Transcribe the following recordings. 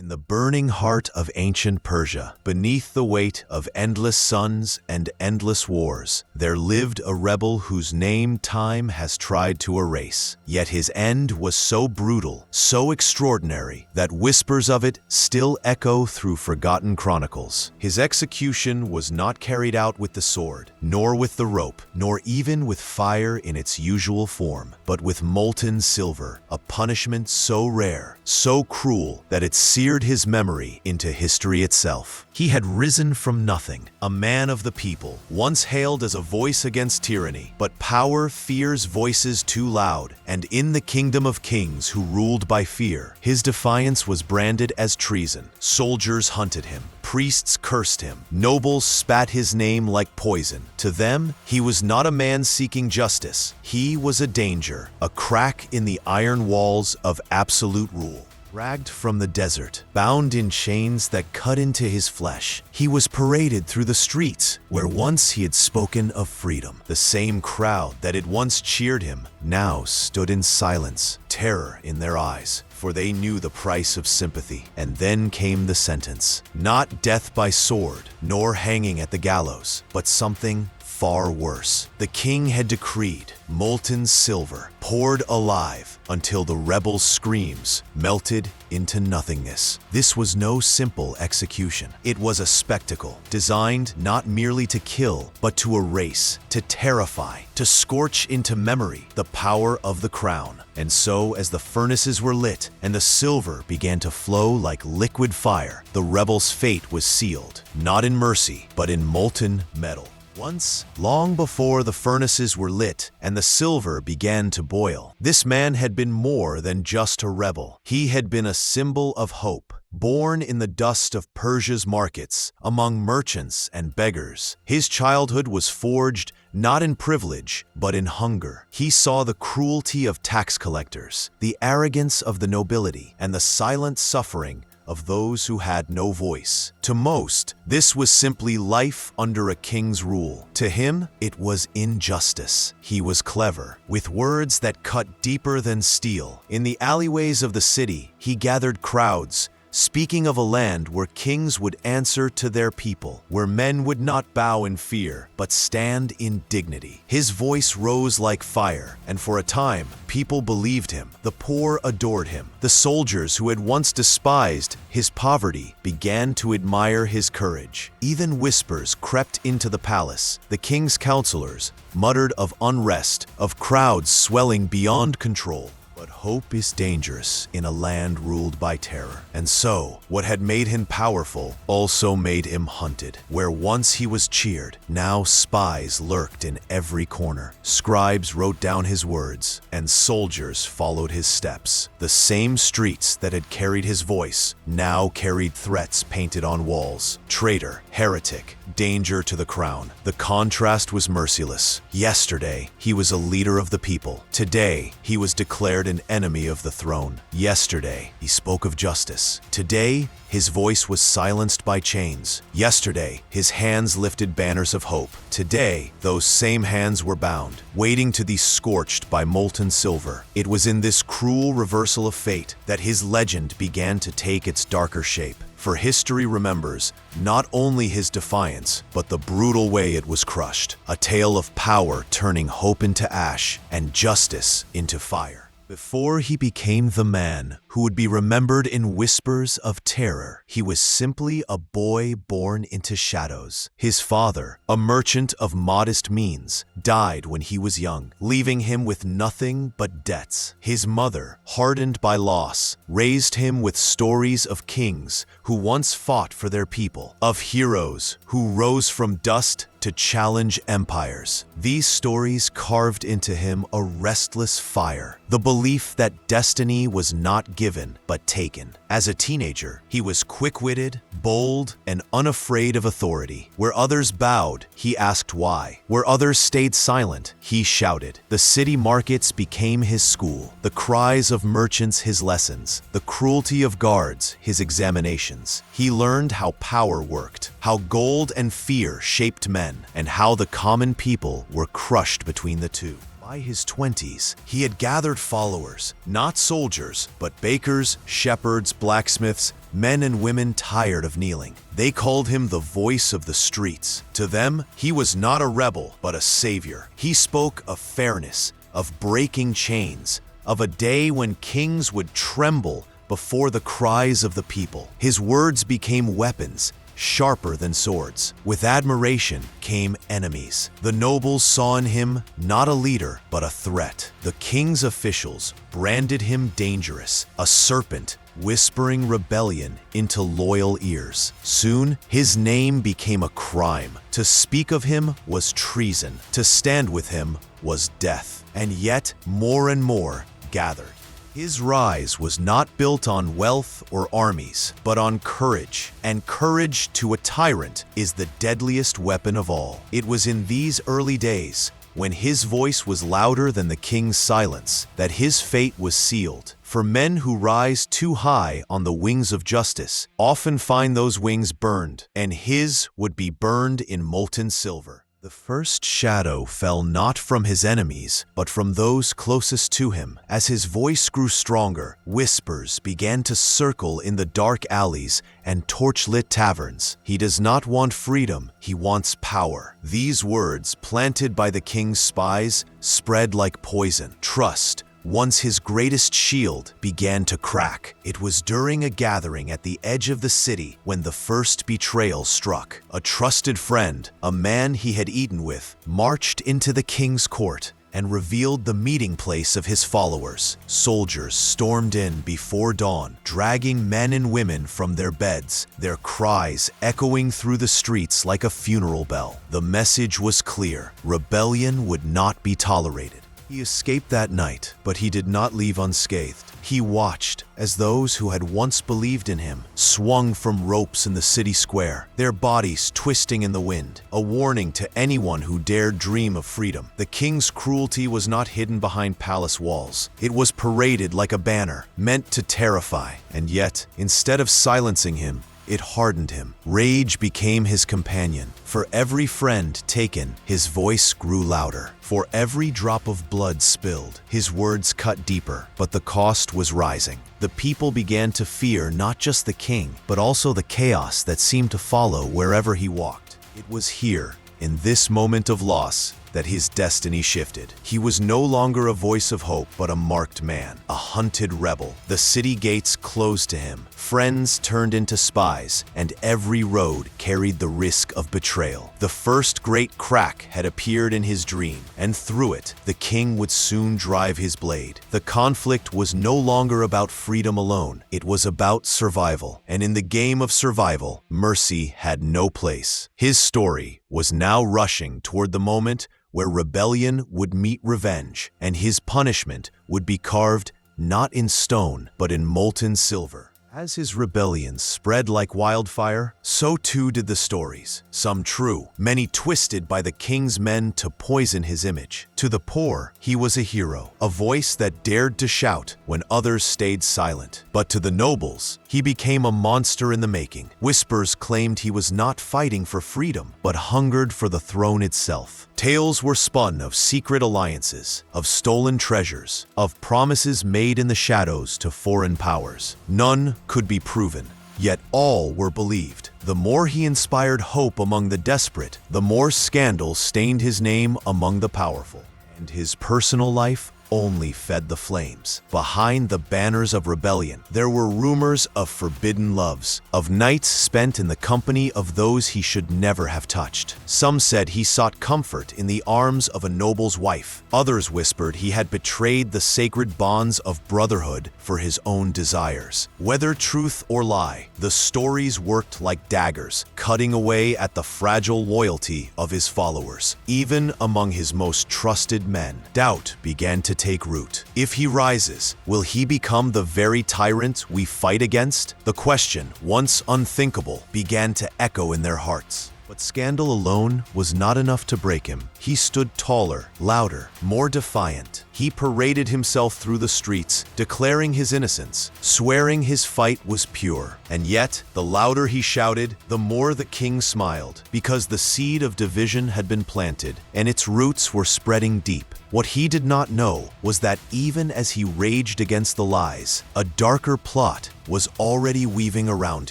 In the burning heart of ancient Persia, beneath the weight of endless suns and endless wars, there lived a rebel whose name time has tried to erase. Yet his end was so brutal, so extraordinary, that whispers of it still echo through forgotten chronicles. His execution was not carried out with the sword, nor with the rope, nor even with fire in its usual form, but with molten silver, a punishment so rare, so cruel, that it seared his memory into history itself. He had risen from nothing, a man of the people, once hailed as a voice against tyranny. But power fears voices too loud, and in the kingdom of kings who ruled by fear, his defiance was branded as treason. Soldiers hunted him, priests cursed him, nobles spat his name like poison. To them, he was not a man seeking justice. He was a danger, a crack in the iron walls of absolute rule. Dragged from the desert, bound in chains that cut into his flesh, he was paraded through the streets where once he had spoken of freedom. The same crowd that had once cheered him now stood in silence, terror in their eyes, for they knew the price of sympathy. And then came the sentence, not death by sword, nor hanging at the gallows, but something far worse. The king had decreed molten silver, poured alive until the rebel's screams melted into nothingness. This was no simple execution. It was a spectacle designed not merely to kill, but to erase, to terrify, to scorch into memory the power of the crown. And so, as the furnaces were lit and the silver began to flow like liquid fire, the rebel's fate was sealed, not in mercy, but in molten metal. Once, long before the furnaces were lit and the silver began to boil, this man had been more than just a rebel. He had been a symbol of hope, born in the dust of Persia's markets, among merchants and beggars. His childhood was forged not in privilege, but in hunger. He saw the cruelty of tax collectors, the arrogance of the nobility, and the silent suffering of those who had no voice. To most, this was simply life under a king's rule. To him, it was injustice. He was clever, with words that cut deeper than steel. In the alleyways of the city, he gathered crowds, speaking of a land where kings would answer to their people, where men would not bow in fear, but stand in dignity. His voice rose like fire, and for a time, people believed him. The poor adored him. The soldiers who had once despised his poverty began to admire his courage. Even whispers crept into the palace. The king's counselors muttered of unrest, of crowds swelling beyond control. But hope is dangerous in a land ruled by terror. And so, what had made him powerful also made him hunted. Where once he was cheered, now spies lurked in every corner. Scribes wrote down his words, and soldiers followed his steps. The same streets that had carried his voice now carried threats painted on walls. Traitor, heretic, danger to the crown. The contrast was merciless. Yesterday, he was a leader of the people. Today, he was declared an enemy of the throne. Yesterday, he spoke of justice. Today, his voice was silenced by chains. Yesterday, his hands lifted banners of hope. Today, those same hands were bound, waiting to be scorched by molten silver. It was in this cruel reversal of fate that his legend began to take its darker shape. For history remembers not only his defiance, but the brutal way it was crushed. A tale of power turning hope into ash and justice into fire. Before he became the man who would be remembered in whispers of terror, he was simply a boy born into shadows. His father, a merchant of modest means, died when he was young, leaving him with nothing but debts. His mother, hardened by loss, raised him with stories of kings who once fought for their people, of heroes who rose from dust to challenge empires. These stories carved into him a restless fire, the belief that destiny was not given but taken. As a teenager, he was quick-witted, bold, and unafraid of authority. Where others bowed, he asked why. Where others stayed silent, he shouted. The city markets became his school, the cries of merchants his lessons, the cruelty of guards his examinations. He learned how power worked, how gold and fear shaped men, and how the common people were crushed between the two. By his 20s, he had gathered followers, not soldiers, but bakers, shepherds, blacksmiths, men and women tired of kneeling. They called him the voice of the streets. To them, he was not a rebel, but a savior. He spoke of fairness, of breaking chains, of a day when kings would tremble before the cries of the people. His words became weapons, sharper than swords. With admiration came enemies. The nobles saw in him not a leader, but a threat. The king's officials branded him dangerous, a serpent whispering rebellion into loyal ears. Soon, his name became a crime. To speak of him was treason. To stand with him was death. And yet, more and more gathered. His rise was not built on wealth or armies, but on courage. And courage to a tyrant is the deadliest weapon of all. It was in these early days, when his voice was louder than the king's silence, that his fate was sealed. For men who rise too high on the wings of justice often find those wings burned, and his would be burned in molten silver. The first shadow fell not from his enemies, but from those closest to him. As his voice grew stronger, whispers began to circle in the dark alleys and torch-lit taverns. He does not want freedom, he wants power. These words, planted by the king's spies, spread like poison. Trust, once his greatest shield, began to crack. It was during a gathering at the edge of the city when the first betrayal struck. A trusted friend, a man he had eaten with, marched into the king's court and revealed the meeting place of his followers. Soldiers stormed in before dawn, dragging men and women from their beds, their cries echoing through the streets like a funeral bell. The message was clear: rebellion would not be tolerated. He escaped that night, but he did not leave unscathed. He watched as those who had once believed in him swung from ropes in the city square, their bodies twisting in the wind, a warning to anyone who dared dream of freedom. The king's cruelty was not hidden behind palace walls. It was paraded like a banner, meant to terrify. And yet, instead of silencing him, it hardened him. Rage became his companion. For every friend taken, his voice grew louder. For every drop of blood spilled, his words cut deeper. But the cost was rising. The people began to fear not just the king, but also the chaos that seemed to follow wherever he walked. It was here, in this moment of loss, that his destiny shifted. He was no longer a voice of hope, but a marked man, a hunted rebel. The city gates closed to him. Friends turned into spies, and every road carried the risk of betrayal. The first great crack had appeared in his dream, and through it, the king would soon drive his blade. The conflict was no longer about freedom alone. It was about survival. And in the game of survival, mercy had no place. His story was now rushing toward the moment where rebellion would meet revenge, and his punishment would be carved not in stone, but in molten silver. As his rebellion spread like wildfire, so too did the stories. Some true, many twisted by the king's men to poison his image. To the poor, he was a hero, a voice that dared to shout when others stayed silent. But to the nobles, he became a monster in the making. Whispers claimed he was not fighting for freedom, but hungered for the throne itself. Tales were spun of secret alliances, of stolen treasures, of promises made in the shadows to foreign powers. None could be proven, yet all were believed. The more he inspired hope among the desperate, the more scandal stained his name among the powerful. And his personal life only fed the flames. Behind the banners of rebellion, there were rumors of forbidden loves, of nights spent in the company of those he should never have touched. Some said he sought comfort in the arms of a noble's wife. Others whispered he had betrayed the sacred bonds of brotherhood for his own desires. Whether truth or lie, the stories worked like daggers, cutting away at the fragile loyalty of his followers. Even among his most trusted men, doubt began to take root. If he rises, will he become the very tyrant we fight against? The question, once unthinkable, began to echo in their hearts. But scandal alone was not enough to break him. He stood taller, louder, more defiant. He he paraded himself through the streets, declaring his innocence, swearing his fight was pure. And yet, the louder he shouted, the more the king smiled, because the seed of division had been planted, and its roots were spreading deep. What he did not know was that even as he raged against the lies, a darker plot was already weaving around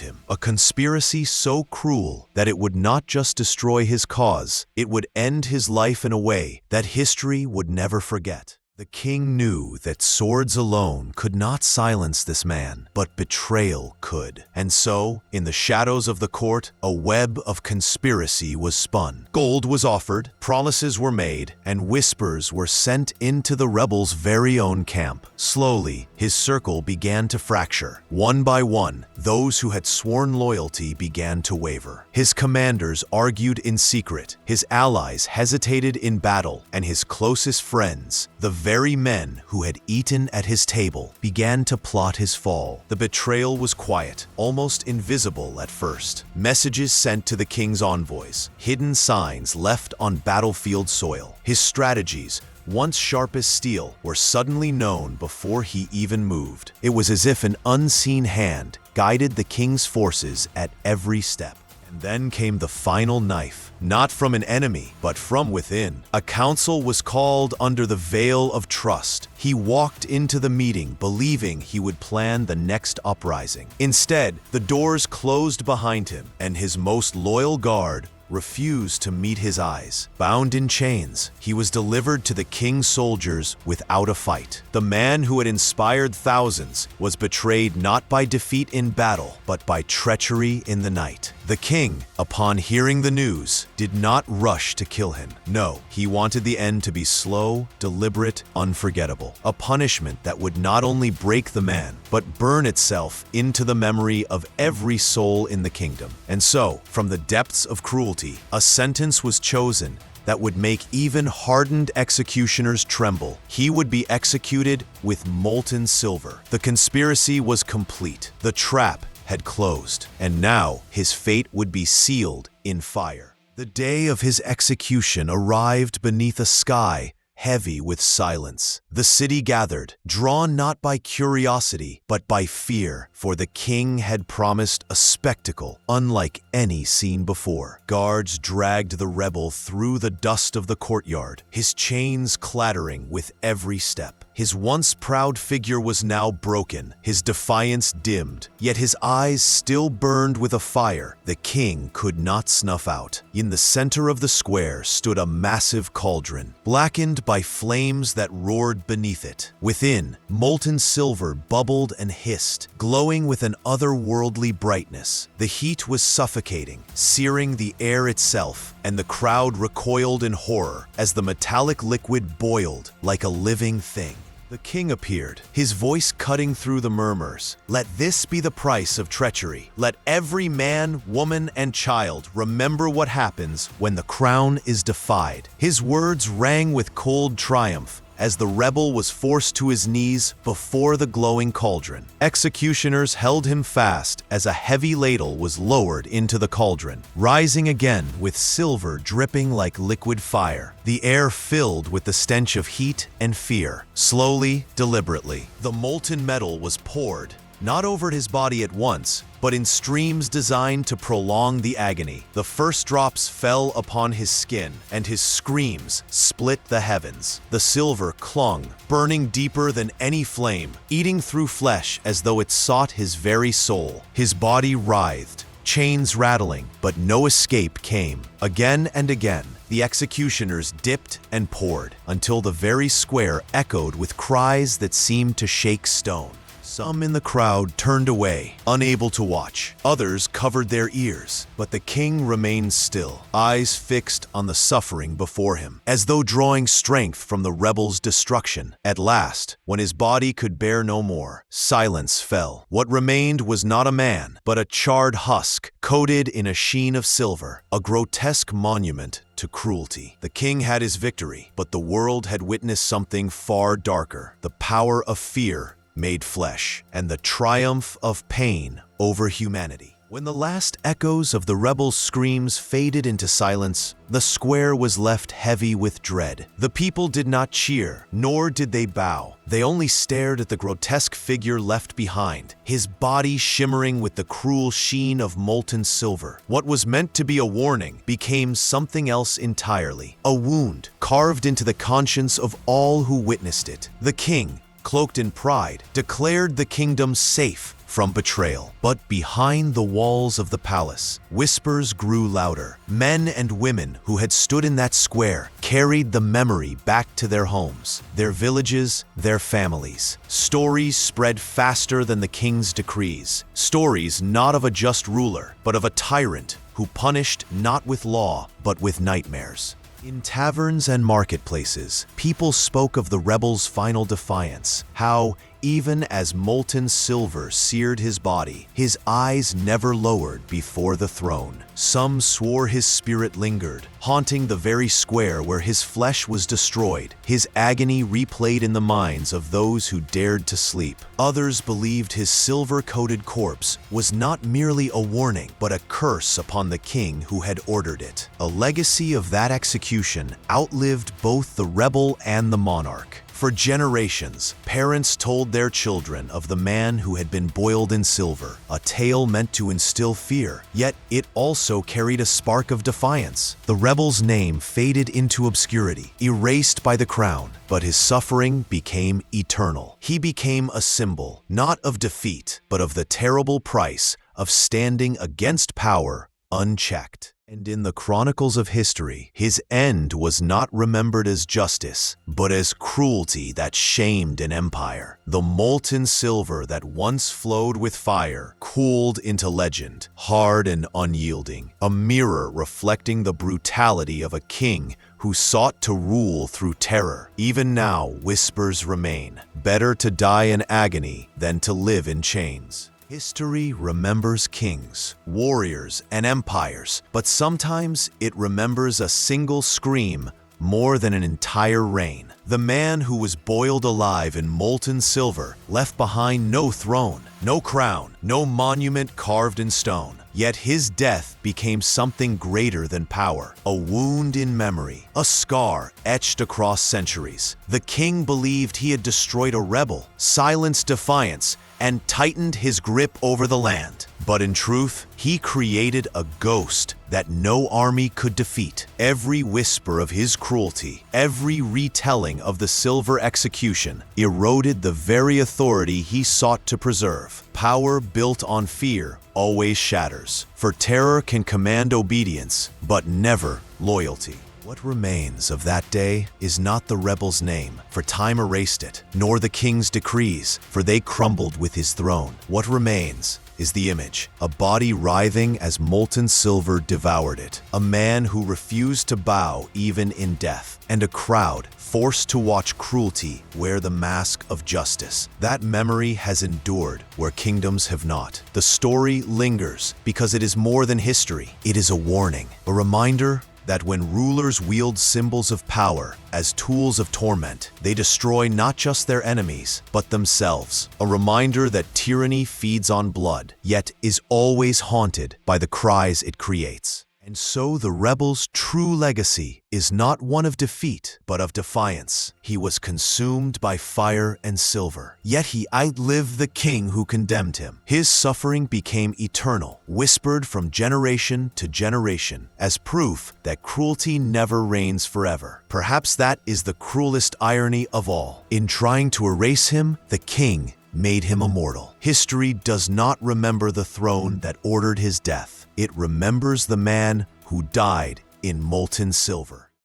him. A conspiracy so cruel that it would not just destroy his cause, it would end his life in a way that history would never forget. The king knew that swords alone could not silence this man, but betrayal could. And so, in the shadows of the court, a web of conspiracy was spun. Gold was offered, promises were made, and whispers were sent into the rebels' very own camp. Slowly, his circle began to fracture. One by one, those who had sworn loyalty began to waver. His commanders argued in secret, his allies hesitated in battle, and his closest friends, the very men who had eaten at his table, began to plot his fall. The betrayal was quiet, almost invisible at first. Messages sent to the king's envoys, hidden signs left on battlefield soil. His strategies, once sharp as steel, were suddenly known before he even moved. It was as if an unseen hand guided the king's forces at every step. And then came the final knife, not from an enemy, but from within. A council was called under the veil of trust. He walked into the meeting believing he would plan the next uprising. Instead, the doors closed behind him, and his most loyal guard refused to meet his eyes. Bound in chains, he was delivered to the king's soldiers without a fight. The man who had inspired thousands was betrayed not by defeat in battle, but by treachery in the night. The king, upon hearing the news, did not rush to kill him. No, he wanted the end to be slow, deliberate, unforgettable. A punishment that would not only break the man, but burn itself into the memory of every soul in the kingdom. And so, from the depths of cruelty, a sentence was chosen that would make even hardened executioners tremble. He would be executed with molten silver. The conspiracy was complete. The trap had closed, and now his fate would be sealed in fire. The day of his execution arrived beneath a sky heavy with silence. The city gathered, drawn not by curiosity, but by fear, for the king had promised a spectacle unlike any seen before. Guards dragged the rebel through the dust of the courtyard, his chains clattering with every step. His once proud figure was now broken, his defiance dimmed, yet his eyes still burned with a fire the king could not snuff out. In the center of the square stood a massive cauldron, blackened by flames that roared beneath it. Within, molten silver bubbled and hissed, glowing with an otherworldly brightness. The heat was suffocating, searing the air itself, and the crowd recoiled in horror as the metallic liquid boiled like a living thing. The king appeared, his voice cutting through the murmurs. Let this be the price of treachery. Let every man, woman, and child remember what happens when the crown is defied. His words rang with cold triumph as the rebel was forced to his knees before the glowing cauldron. Executioners held him fast as a heavy ladle was lowered into the cauldron, rising again with silver dripping like liquid fire. The air filled with the stench of heat and fear. Slowly, deliberately, the molten metal was poured, not over his body at once, but in streams designed to prolong the agony. The first drops fell upon his skin, and his screams split the heavens. The silver clung, burning deeper than any flame, eating through flesh as though it sought his very soul. His body writhed, chains rattling, but no escape came. Again and again, the executioners dipped and poured, until the very square echoed with cries that seemed to shake stone. Some in the crowd turned away, unable to watch. Others covered their ears, but the king remained still, eyes fixed on the suffering before him, as though drawing strength from the rebels' destruction. At last, when his body could bear no more, silence fell. What remained was not a man, but a charred husk, coated in a sheen of silver, a grotesque monument to cruelty. The king had his victory, but the world had witnessed something far darker: the power of fear made flesh, and the triumph of pain over humanity. When the last echoes of the rebels' screams faded into silence, the square was left heavy with dread. The people did not cheer, nor did they bow. They only stared at the grotesque figure left behind, his body shimmering with the cruel sheen of molten silver. What was meant to be a warning became something else entirely, a wound carved into the conscience of all who witnessed it. The king, cloaked in pride, declared the kingdom safe from betrayal. But behind the walls of the palace, whispers grew louder. Men and women who had stood in that square carried the memory back to their homes, their villages, their families. Stories spread faster than the king's decrees. Stories not of a just ruler, but of a tyrant who punished not with law, but with nightmares. In taverns and marketplaces, people spoke of the rebels' final defiance, how, even as molten silver seared his body, his eyes never lowered before the throne. Some swore his spirit lingered, haunting the very square where his flesh was destroyed, his agony replayed in the minds of those who dared to sleep. Others believed his silver-coated corpse was not merely a warning, but a curse upon the king who had ordered it. A legacy of that execution outlived both the rebel and the monarch. For generations, parents told their children of the man who had been boiled in silver, a tale meant to instill fear, yet it also carried a spark of defiance. The rebel's name faded into obscurity, erased by the crown, but his suffering became eternal. He became a symbol, not of defeat, but of the terrible price of standing against power unchecked. And in the chronicles of history, his end was not remembered as justice, but as cruelty that shamed an empire. The molten silver that once flowed with fire cooled into legend, hard and unyielding, a mirror reflecting the brutality of a king who sought to rule through terror. Even now, whispers remain. Better to die in agony than to live in chains. History remembers kings, warriors, and empires, but sometimes it remembers a single scream more than an entire reign. The man who was boiled alive in molten silver left behind no throne, no crown, no monument carved in stone. Yet his death became something greater than power, a wound in memory, a scar etched across centuries. The king believed he had destroyed a rebel, silenced defiance, and tightened his grip over the land. But in truth, he created a ghost that no army could defeat. Every whisper of his cruelty, every retelling of the silver execution, eroded the very authority he sought to preserve. Power built on fear always shatters, for terror can command obedience, but never loyalty. What remains of that day is not the rebel's name, for time erased it, nor the king's decrees, for they crumbled with his throne. What remains is the image, a body writhing as molten silver devoured it, a man who refused to bow even in death, and a crowd forced to watch cruelty wear the mask of justice. That memory has endured where kingdoms have not. The story lingers because it is more than history. It is a warning, a reminder that when rulers wield symbols of power as tools of torment, they destroy not just their enemies, but themselves. A reminder that tyranny feeds on blood, yet is always haunted by the cries it creates. And so the rebel's true legacy is not one of defeat, but of defiance. He was consumed by fire and silver, yet he outlived the king who condemned him. His suffering became eternal, whispered from generation to generation, as proof that cruelty never reigns forever. Perhaps that is the cruelest irony of all. In trying to erase him, the king made him immortal. History does not remember the throne that ordered his death. It remembers the man who died in molten silver.